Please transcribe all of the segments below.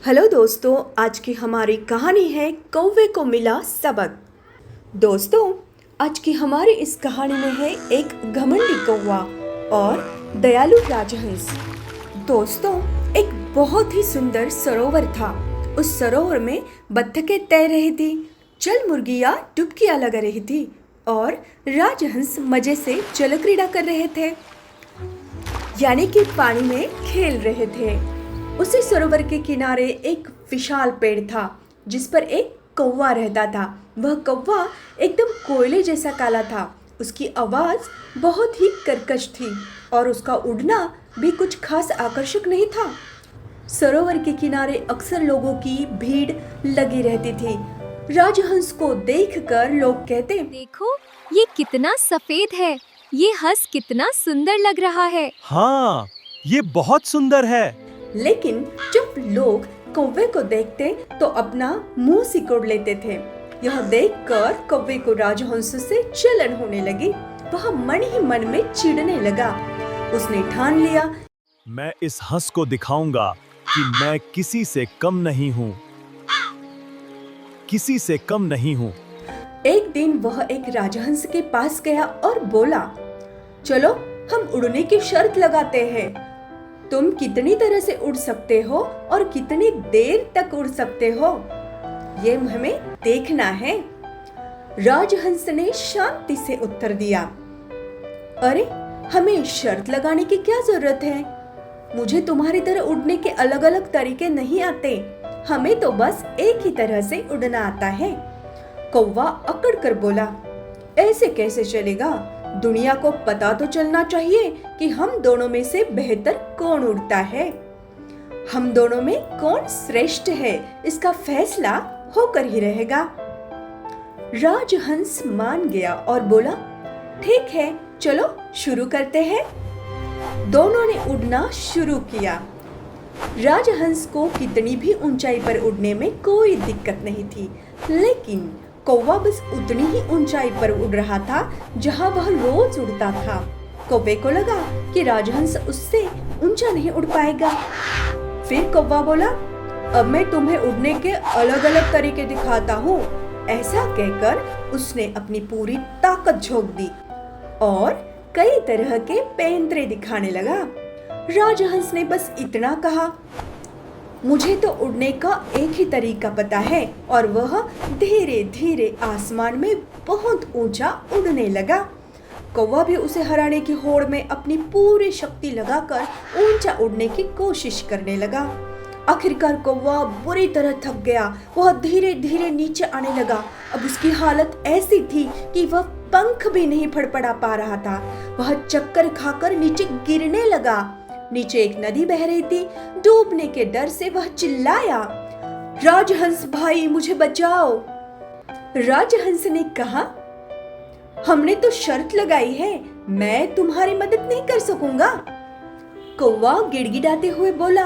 Hello दोस्तों, आज की हमारी कहानी है कौवे को मिला सबक। दोस्तों, आज की हमारी इस कहानी में है एक घमंडी कौवा और दयालु राजहंस। दोस्तों, एक बहुत ही सुंदर सरोवर था। उस सरोवर में बत्तखें तैर रही थी, जल मुर्गियाँ डुबकियाँ लगा रही थी और राजहंस मजे से जल क्रीड़ा कर रहे थे, यानी कि पानी में खेल रहे थे। उसी सरोवर के किनारे एक विशाल पेड़ था जिस पर एक कौवा रहता था। वह कौवा एकदम कोयले जैसा काला था। उसकी आवाज़ बहुत ही कर्कश थी और उसका उड़ना भी कुछ खास आकर्षक नहीं था। सरोवर के किनारे अक्सर लोगों की भीड़ लगी रहती थी। राजहंस को देखकर लोग कहते, देखो, ये कितना सफेद है, ये हंस कितना सुंदर लग रहा है। हाँ, ये बहुत सुंदर है। लेकिन जब लोग कौवे को देखते तो अपना मुंह सिकोड़ लेते थे। यह देखकर कौवे को राजहंस से जलन होने लगी। वह मन ही मन में चिढ़ने लगा। उसने ठान लिया, मैं इस हंस को दिखाऊंगा कि मैं किसी से कम नहीं हूँ, किसी से कम नहीं हूँ। एक दिन वह एक राजहंस के पास गया और बोला, चलो हम उड़ने की शर्त लगाते हैं। तुम कितनी तरह से उड़ सकते हो और कितनी देर तक उड़ सकते हो, ये हमें देखना है। राजहंस ने शांति से उत्तर दिया, अरे हमें शर्त लगाने की क्या जरूरत है? मुझे तुम्हारी तरह उड़ने के अलग अलग तरीके नहीं आते। हमें तो बस एक ही तरह से उड़ना आता है। कौवा अकड़ कर बोला, ऐसे कैसे चलेगा? दुनिया को पता तो चलना चाहिए कि हम दोनों में से बेहतर कौन उड़ता है। हम दोनों में कौन श्रेष्ठ है, इसका फैसला होकर ही रहेगा। राजहंस मान गया और बोला, ठीक है, चलो शुरू करते हैं। दोनों ने उड़ना शुरू किया। राजहंस को कितनी भी ऊंचाई पर उड़ने में कोई दिक्कत नहीं थी, लेकिन कौवा बस उतनी ही ऊंचाई पर उड़ रहा था जहां वह रोज उड़ता था। कौवे को लगा कि राजहंस उससे ऊंचा नहीं उड़ पाएगा। फिर कौवा बोला, अब मैं तुम्हें उड़ने के अलग अलग तरीके दिखाता हूँ। ऐसा कहकर उसने अपनी पूरी ताकत झोंक दी और कई तरह के पैंतरे दिखाने लगा। राजहंस ने बस इतना कहा, मुझे तो उड़ने का एक ही तरीका पता है, और वह धीरे धीरे आसमान में बहुत ऊंचा उड़ने लगा। कौवा भी उसे हराने की होड़ में अपनी पूरी शक्ति लगाकर ऊंचा उड़ने की कोशिश करने लगा। आखिरकार कौवा बुरी तरह थक गया। वह धीरे धीरे नीचे आने लगा। अब उसकी हालत ऐसी थी कि वह पंख भी नहीं फड़फड़ा पा रहा था। वह चक्कर खाकर नीचे गिरने लगा। नीचे एक नदी बह रही थी। डूबने के डर से वह चिल्लाया, राजहंस भाई, मुझे बचाओ। राजहंस ने कहा, हमने तो शर्त लगाई है, मैं तुम्हारी मदद नहीं कर सकूंगा। कौवा गिड़गिड़ाते हुए बोला,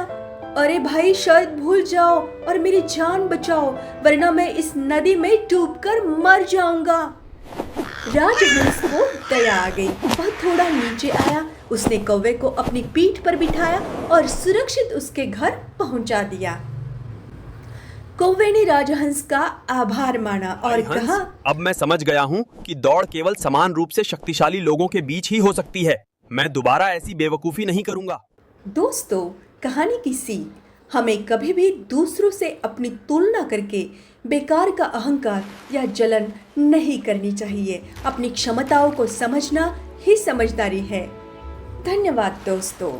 अरे भाई, शर्त भूल जाओ और मेरी जान बचाओ, वरना मैं इस नदी में डूबकर मर जाऊंगा। राजहंस को दया आ गई। वह थोड़ा नीचे आया। उसने कौवे को अपनी पीठ पर बिठाया और सुरक्षित उसके घर पहुंचा दिया। कौवे ने राजहंस का आभार माना और कहा, अब मैं समझ गया हूँ कि दौड़ केवल समान रूप से शक्तिशाली लोगों के बीच ही हो सकती है। मैं दोबारा ऐसी बेवकूफी नहीं करूंगा। दोस्तों, कहानी की सीख, हमें कभी भी दूसरों से अपनी तुलना करके बेकार का अहंकार या जलन नहीं करनी चाहिए। अपनी क्षमताओं को समझना ही समझदारी है। धन्यवाद दोस्तों।